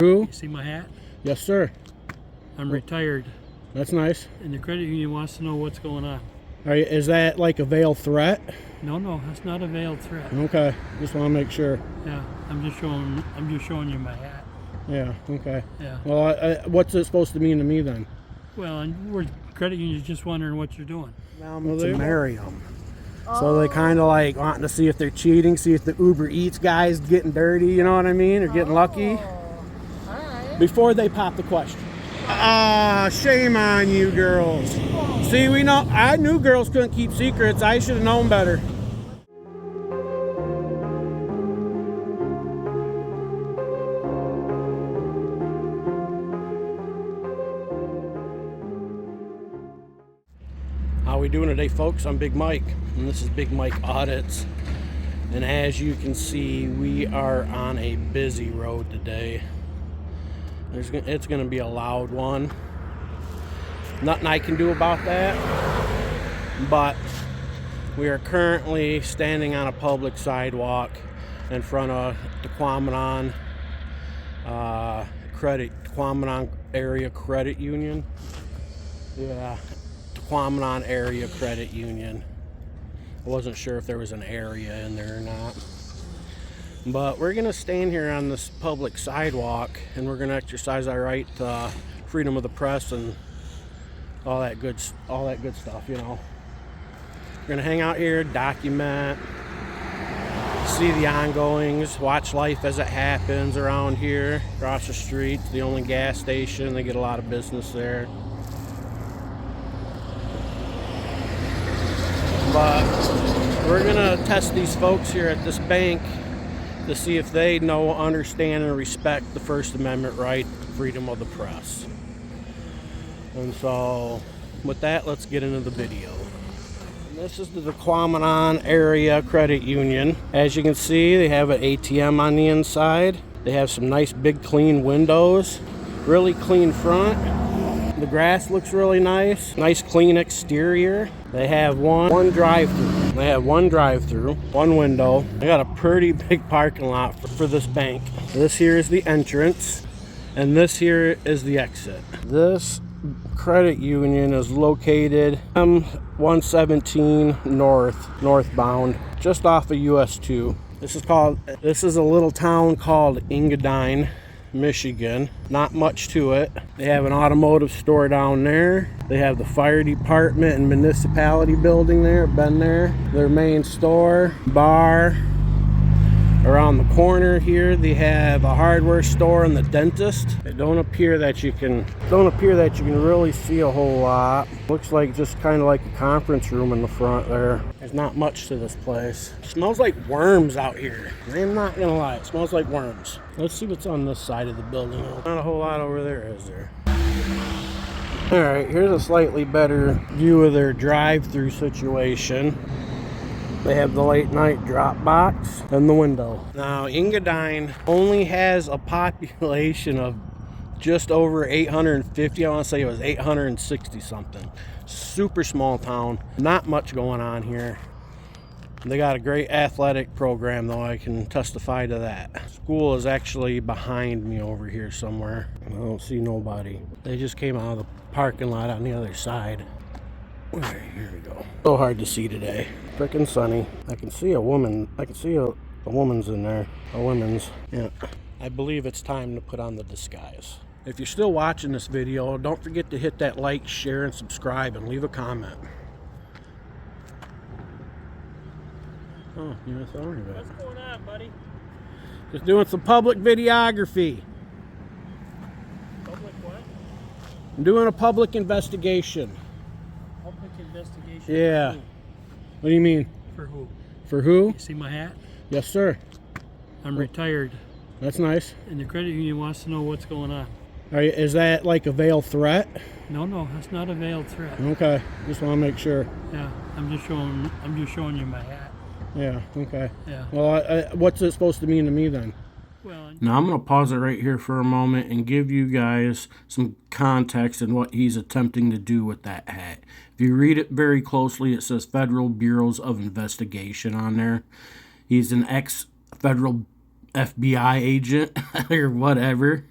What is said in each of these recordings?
Who? You see my hat? Yes, sir. I'm retired, That's nice. and the credit union wants to know what's going on. Is that like a veiled threat? No, that's not a veiled threat. Okay, just want to make sure. Yeah, I'm just showing you my hat. Yeah, okay. Yeah. Well, what's it supposed to mean to me then? Well, and we're credit union's just wondering what you're doing. To marry them. So they kind of like wanting to see if they're cheating, see if the Uber Eats guy's getting dirty, you know what I mean, or getting lucky. Alright. Before they pop the question. Shame on you girls. See, I knew girls couldn't keep secrets. I should have known better. How we doing today, folks? I'm Big Mike, and this is Big Mike Audits. And as you can see, we are on a busy road today. It's going to be a loud one. Nothing I can do about that, but we are currently standing on a public sidewalk in front of the Quamanon Area Credit Union. Yeah, the Quamanon Area Credit Union. I wasn't sure if there was an area in there or not. But we're gonna stand here on this public sidewalk and we're gonna exercise our right to freedom of the press and all that good stuff, you know. We're gonna hang out here, document, see the ongoings, watch life as it happens around here. Across the street, the only gas station, they get a lot of business there. But we're gonna test these folks here at this bank to see if they know, understand, and respect the First Amendment right, freedom of the press. And so, with that, let's get into the video. This is the Quamanon Area Credit Union. As you can see, they have an ATM on the inside. They have some nice big clean windows, really clean front. The grass looks really nice. Nice clean exterior. They have one drive-through. They have one drive-through, one window. They got a pretty big parking lot for this bank. This here is the entrance, and this here is the exit. This credit union is located M117 northbound, just off of US 2. This is a little town called Engadine, Michigan. Not much to it. They have an automotive store down there. They have the fire department and municipality building there. Been there. Their main store, bar. Around the corner here, they have a hardware store and the dentist. It don't appear that you can really see a whole lot. Looks like just kind of like a conference room in the front there. There's not much to this place. It smells like worms out here. I'm not gonna lie, it smells like worms. Let's see what's on this side of the building. Not a whole lot over there, is there? All right, here's a slightly better view of their drive-through situation. They have the late night drop box and the window. Now, Engadine only has a population of just over 850. I want to say it was 860 something. Super small town. Not much going on here. They got a great athletic program, though. I can testify to that. School is actually behind me over here somewhere. I don't see nobody. They just came out of the parking lot on the other side. Here we go. So hard to see today. Frickin' sunny. I can see a woman. I can see a woman's in there. A women's. Yeah. I believe it's time to put on the disguise. If you're still watching this video, don't forget to hit that like, share, and subscribe, and leave a comment. Oh, you're sorry about it. What's going on, buddy? Just doing some public videography. Public what? I'm doing a public investigation. Public investigation. Yeah. What do you mean? For who? For who? You see my hat? Yes, sir. I'm retired, That's nice. and the credit union wants to know what's going on. Is that like a veiled threat? No, that's not a veiled threat. Okay. Just want to make sure. Yeah, I'm just showing you my hat. Yeah, okay. Yeah. Well, what's it supposed to mean to me then? Well, Now I'm going to pause it right here for a moment and give you guys some context in what he's attempting to do with that hat. If you read it very closely, it says Federal Bureaus of Investigation on there. He's an ex-federal FBI agent or whatever.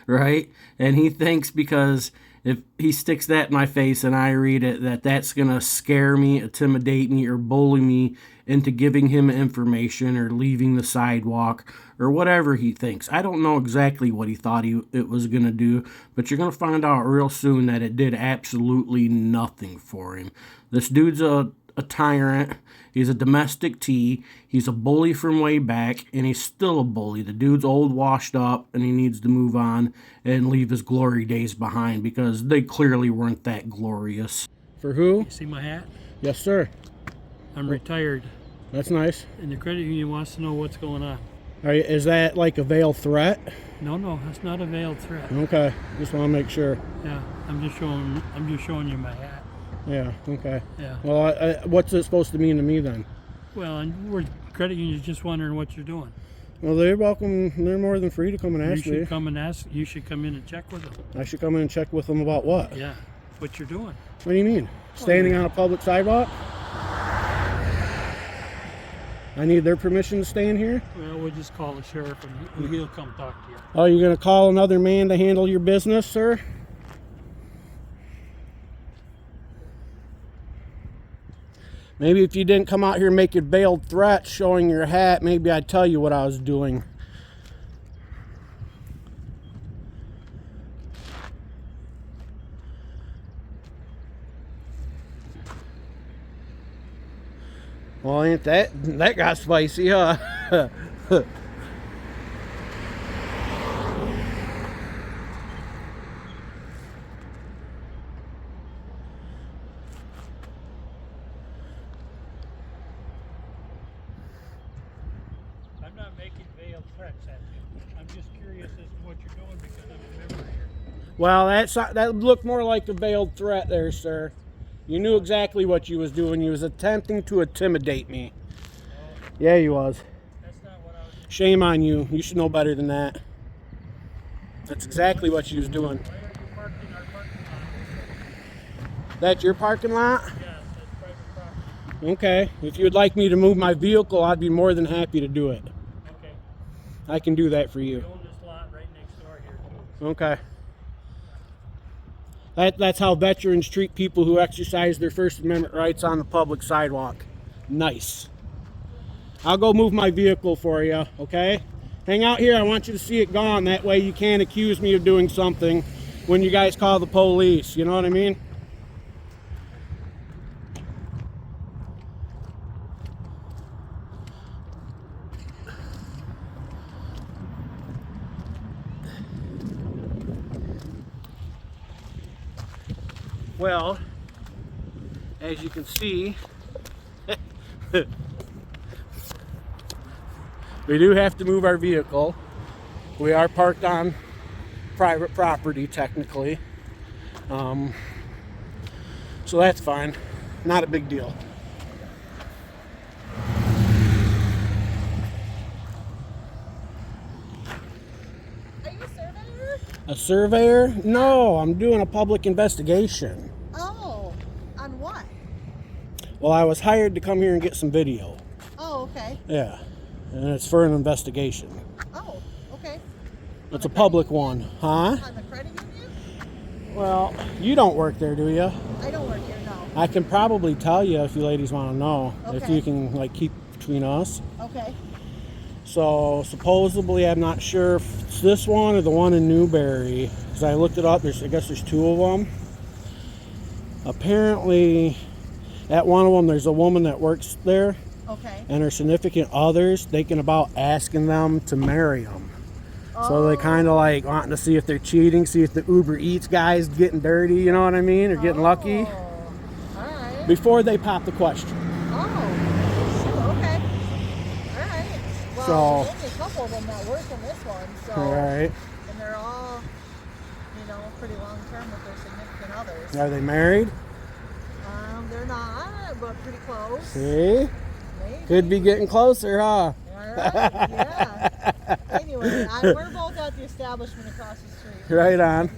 right? And he thinks because if he sticks that in my face and I read it, that's going to scare me, intimidate me, or bully me into giving him information or leaving the sidewalk or whatever he thinks. I don't know exactly what he thought it was going to do, but you're going to find out real soon that it did absolutely nothing for him. This dude's a tyrant. He's a domestic T. He's a bully from way back, and he's still a bully. The dude's old, washed up, and he needs to move on and leave his glory days behind because they clearly weren't that glorious. For who? You see my hat? Yes, sir. I'm retired, That's nice. and the credit union wants to know what's going on. Is that like a veiled threat? No, that's not a veiled threat. Okay, just want to make sure. Yeah, I'm just showing you my hat. Yeah, okay. Yeah. Well, what's it supposed to mean to me then? Well, and we're credit unions just wondering what you're doing. Well, they're welcome. They're more than free to come and ask me. You should come and ask. You should come in and check with them. I should come in and check with them about what? Yeah, what you're doing. What do you mean? Standing on a public sidewalk? I need their permission to stay in here? Well, we'll just call the sheriff and he'll come talk to you. Oh, you're going to call another man to handle your business, sir? Maybe if you didn't come out here making veiled threats showing your hat, maybe I'd tell you what I was doing. Well, ain't that got spicy, huh? I'm not making veiled threats at you. I'm just curious as to what you're doing because I'm a member here. Well, that looked more like a veiled threat there, sir. You knew exactly what you was doing. You was attempting to intimidate me. Oh, Yeah, you was. that's not what I was doing. Shame on you. You should know better than that. That's exactly what you was doing. Why are you parked in our parking lot? That's your parking lot? Yes, that's private property. Okay. If you would like me to move my vehicle, I'd be more than happy to do it. Okay. I can do that for We you. own this lot right next door here too. Okay. That's how veterans treat people who exercise their First Amendment rights on the public sidewalk. Nice. I'll go move my vehicle for you, okay? Hang out here. I want you to see it gone. That way you can't accuse me of doing something when you guys call the police. You know what I mean? Well, as you can see, we do have to move our vehicle. We are parked on private property, technically. So that's fine. Not a big deal. Are you a surveyor? A surveyor? No, I'm doing a public investigation. Oh, on what? Well, I was hired to come here and get some video. Oh, okay. Yeah, and it's for an investigation. Oh, okay. It's a public one, huh? On the credit union? Well, you don't work there, do you? I don't work here, no. I can probably tell you if you ladies want to know. If Okay. you can, like, keep between us. Okay. So, supposedly, I'm not sure if it's this one or the one in Newberry. Because I looked it up, I guess there's two of them. Apparently, at one of them, there's a woman that works there. Okay. And her significant other's thinking about asking them to marry them. So they kind of like wanting to see if they're cheating, see if the Uber Eats guy's getting dirty, you know what I mean, or getting lucky, Oh, all right. before they pop the question. Oh, okay. All right. Well, So- there's only a couple of them that work in this one, so. All right. And they're all, pretty long term with their significant others. Are they married? They're not, but pretty close. See? Maybe. Could be getting closer, huh? All right. Yeah. Anyway, we're both at the establishment across the street. Right on.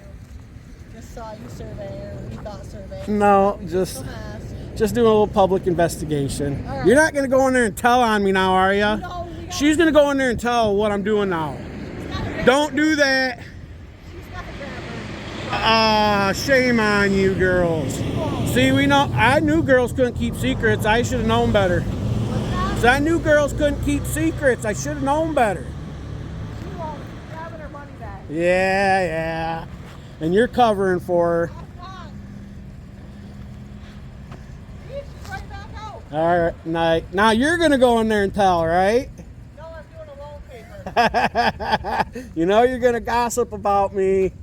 Just saw you surveyor. We thought surveyor. No, just Come ask. doing a little public investigation. All right. You're not going to go in there and tell on me now, are you? No, we don't. She's going to go in there and tell what I'm doing now. Don't do that. She's got to grab her. Ah, shame on you girls. See, I knew girls couldn't keep secrets. I should have known better. What's that? So I knew girls couldn't keep secrets. I should have known better. She won't. She's grabbing her money back. Yeah. And you're covering for her. I'm not. See, she's right back out. All right, now you're gonna go in there and tell, right? No, I'm doing a loan paper. You know you're gonna gossip about me.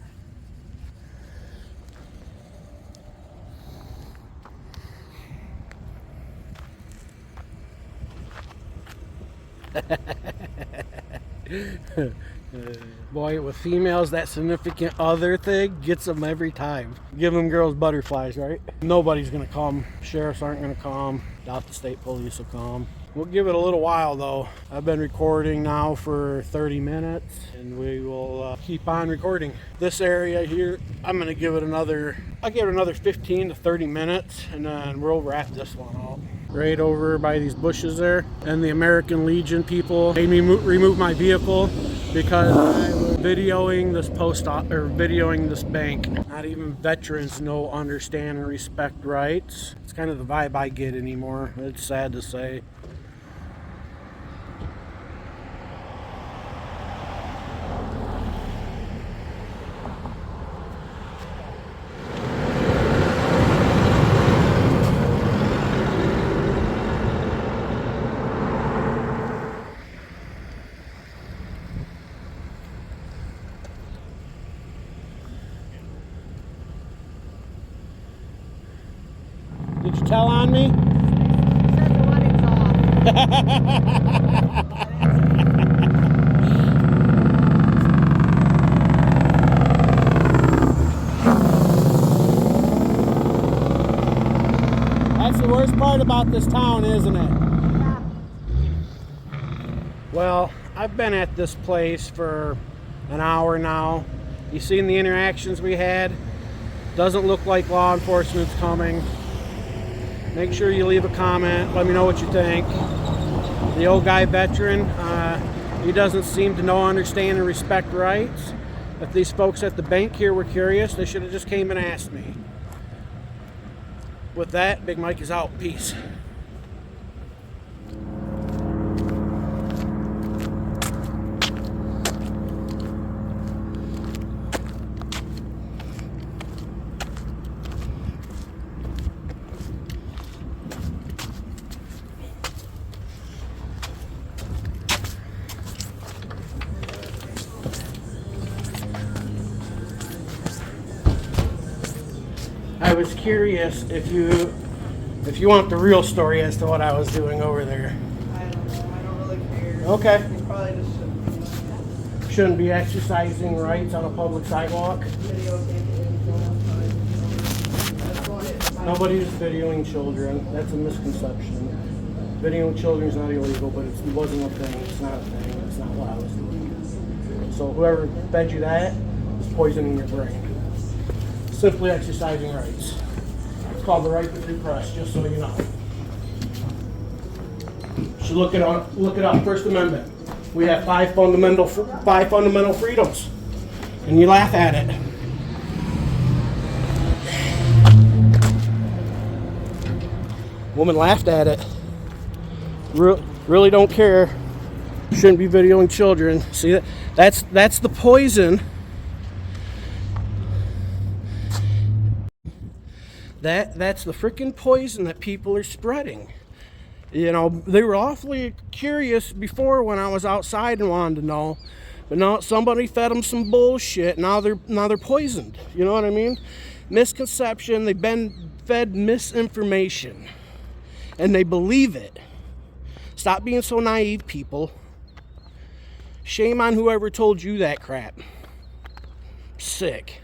Boy, with females, that significant other thing gets them every time. Give them girls butterflies, right? Nobody's gonna come. Sheriffs aren't gonna come. Doubt the state police will come. We'll give it a little while though. I've been recording now for 30 minutes and we will keep on recording. This area here, I'll give it another 15 to 30 minutes and then we'll wrap this one up. Right over by these bushes there. And the American Legion people made me remove my vehicle because I was videoing this videoing this bank. Not even veterans know, understand, and respect rights. It's kind of the vibe I get anymore. It's sad to say. Did you tell on me? Said the wedding's off. That's the worst part about this town, isn't it? Yeah. Well, I've been at this place for an hour now. You seen the interactions we had? Doesn't look like law enforcement's coming. Make sure you leave a comment. Let me know what you think. The old guy veteran, he doesn't seem to know, understand, and respect rights. If these folks at the bank here were curious, they should have just came and asked me. With that, Big Mike is out. Peace. I was curious if you want the real story as to what I was doing over there. I don't know. I don't really care. Okay. It's probably just Shouldn't be exercising rights on a public sidewalk. Nobody's videoing children. That's a misconception. Videoing children is not illegal, but it wasn't a thing. It's not a thing. It's not what I was doing. So whoever fed you that is poisoning your brain. Simply exercising rights. It's called the right to free press, just so you know. You should look it up. First Amendment. We have five fundamental freedoms, and you laugh at it. Woman laughed at it. Really don't care. Shouldn't be videoing children. See that's the poison. That's the freaking poison that people are spreading. You know, they were awfully curious before when I was outside and wanted to know, but now somebody fed them some bullshit. Now they're poisoned. You know what I mean? Misconception. They've been fed misinformation, and they believe it. Stop being so naive, people. Shame on whoever told you that crap. Sick.